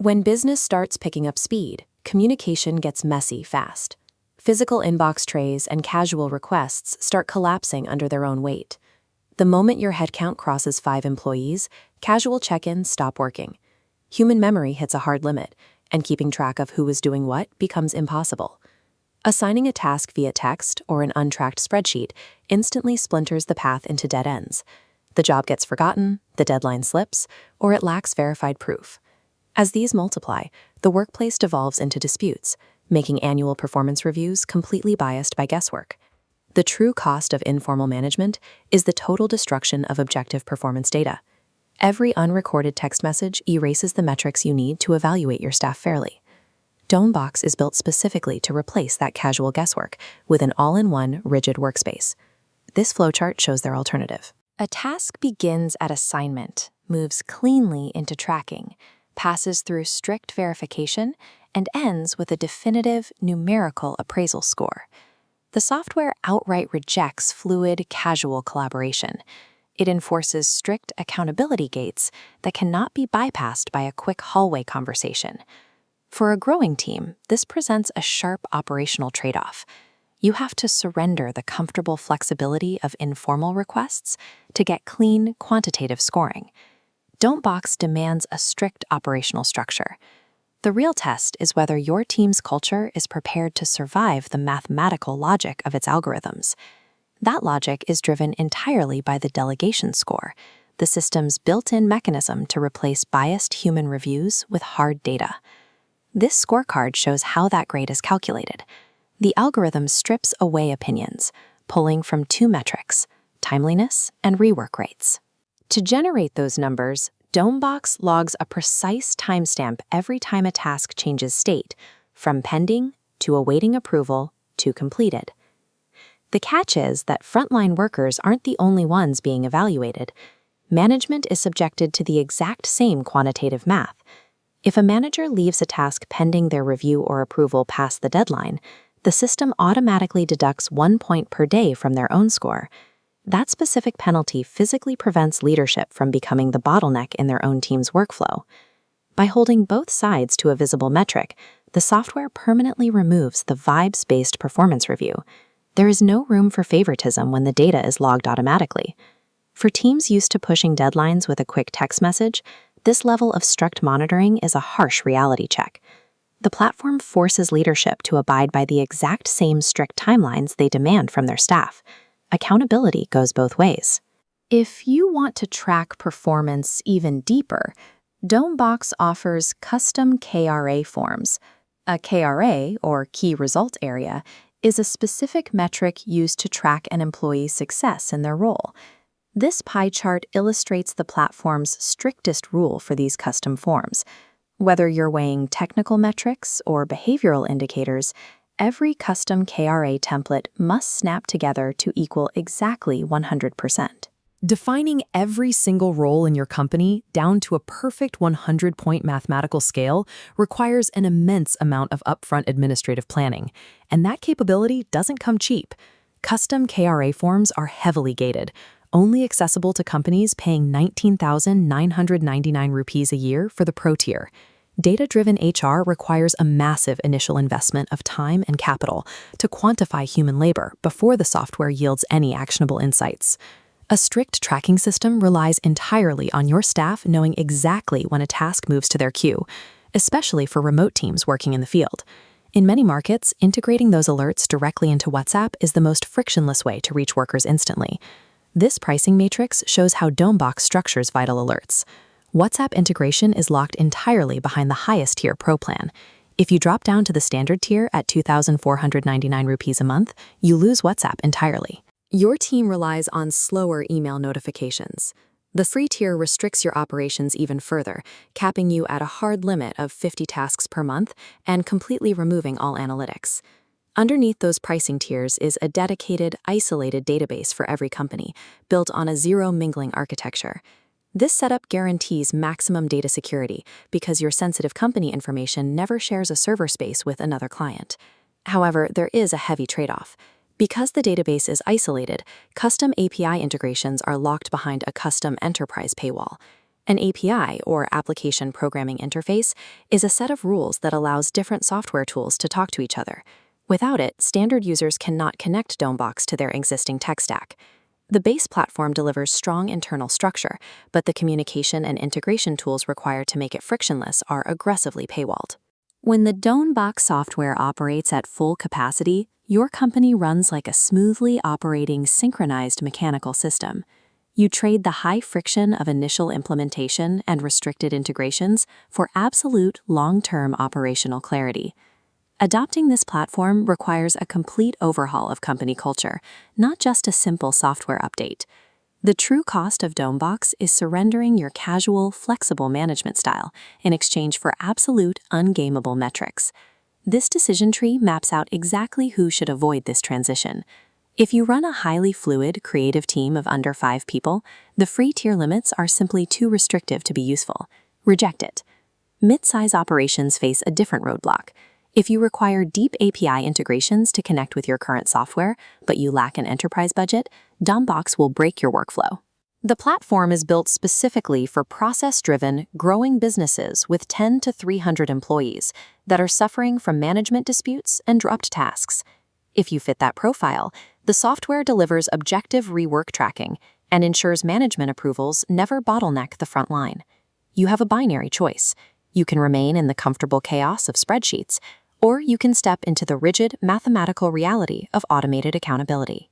When business starts picking up speed, communication gets messy fast. Physical inbox trays and casual requests start collapsing under their own weight. The moment your headcount crosses 5 employees, casual check-ins stop working. Human memory hits a hard limit, and keeping track of who is doing what becomes impossible. Assigning a task via text or an untracked spreadsheet instantly splinters the path into dead ends. The job gets forgotten, the deadline slips, or it lacks verified proof. As these multiply, the workplace devolves into disputes, making annual performance reviews completely biased by guesswork. The true cost of informal management is the total destruction of objective performance data. Every unrecorded text message erases the metrics you need to evaluate your staff fairly. Domebox is built specifically to replace that casual guesswork with an all-in-one, rigid workspace. This flowchart shows their alternative. A task begins at assignment, moves cleanly into tracking, passes through strict verification, and ends with a definitive numerical appraisal score. The software outright rejects fluid, casual collaboration. It enforces strict accountability gates that cannot be bypassed by a quick hallway conversation. For a growing team, this presents a sharp operational trade-off. You have to surrender the comfortable flexibility of informal requests to get clean, quantitative scoring. Domebox demands a strict operational structure. The real test is whether your team's culture is prepared to survive the mathematical logic of its algorithms. That logic is driven entirely by the delegation score, the system's built-in mechanism to replace biased human reviews with hard data. This scorecard shows how that grade is calculated. The algorithm strips away opinions, pulling from 2 metrics: timeliness and rework rates. To generate those numbers, Domebox logs a precise timestamp every time a task changes state, from pending to awaiting approval to completed. The catch is that frontline workers aren't the only ones being evaluated. Management is subjected to the exact same quantitative math. If a manager leaves a task pending their review or approval past the deadline, the system automatically deducts 1 point per day from their own score. That specific penalty physically prevents leadership from becoming the bottleneck in their own team's workflow. By holding both sides to a visible metric, the software permanently removes the vibes-based performance review. There is no room for favoritism when the data is logged automatically. For teams used to pushing deadlines with a quick text message, this level of strict monitoring is a harsh reality check. The platform forces leadership to abide by the exact same strict timelines they demand from their staff. Accountability goes both ways. If you want to track performance even deeper, Domebox offers custom KRA forms. A KRA, or Key Result Area, is a specific metric used to track an employee's success in their role. This pie chart illustrates the platform's strictest rule for these custom forms. Whether you're weighing technical metrics or behavioral indicators, every custom KRA template must snap together to equal exactly 100%. Defining every single role in your company down to a perfect 100-point mathematical scale requires an immense amount of upfront administrative planning, and that capability doesn't come cheap. Custom KRA forms are heavily gated, only accessible to companies paying 19,999 rupees a year for the Pro tier. Data-driven HR requires a massive initial investment of time and capital to quantify human labor before the software yields any actionable insights. A strict tracking system relies entirely on your staff knowing exactly when a task moves to their queue, especially for remote teams working in the field. In many markets, integrating those alerts directly into WhatsApp is the most frictionless way to reach workers instantly. This pricing matrix shows how Domebox structures vital alerts. WhatsApp integration is locked entirely behind the highest tier Pro plan. If you drop down to the standard tier at 2,499 rupees a month, you lose WhatsApp entirely. Your team relies on slower email notifications. The free tier restricts your operations even further, capping you at a hard limit of 50 tasks per month and completely removing all analytics. Underneath those pricing tiers is a dedicated, isolated database for every company, built on a zero-mingling architecture. This setup guarantees maximum data security because your sensitive company information never shares a server space with another client. However, there is a heavy trade-off. Because the database is isolated, custom API integrations are locked behind a custom enterprise paywall. An API, or Application Programming Interface, is a set of rules that allows different software tools to talk to each other. Without it, standard users cannot connect Domebox to their existing tech stack. The base platform delivers strong internal structure, but the communication and integration tools required to make it frictionless are aggressively paywalled. When the Domebox software operates at full capacity, your company runs like a smoothly operating synchronized mechanical system. You trade the high friction of initial implementation and restricted integrations for absolute long-term operational clarity. Adopting this platform requires a complete overhaul of company culture, not just a simple software update. The true cost of Domebox is surrendering your casual, flexible management style in exchange for absolute, ungameable metrics. This decision tree maps out exactly who should avoid this transition. If you run a highly fluid, creative team of under 5 people, the free tier limits are simply too restrictive to be useful. Reject it. Mid-size operations face a different roadblock. If you require deep API integrations to connect with your current software, but you lack an enterprise budget, Domebox will break your workflow. The platform is built specifically for process-driven, growing businesses with 10 to 300 employees that are suffering from management disputes and dropped tasks. If you fit that profile, the software delivers objective rework tracking and ensures management approvals never bottleneck the front line. You have a binary choice. You can remain in the comfortable chaos of spreadsheets, or you can step into the rigid mathematical reality of automated accountability.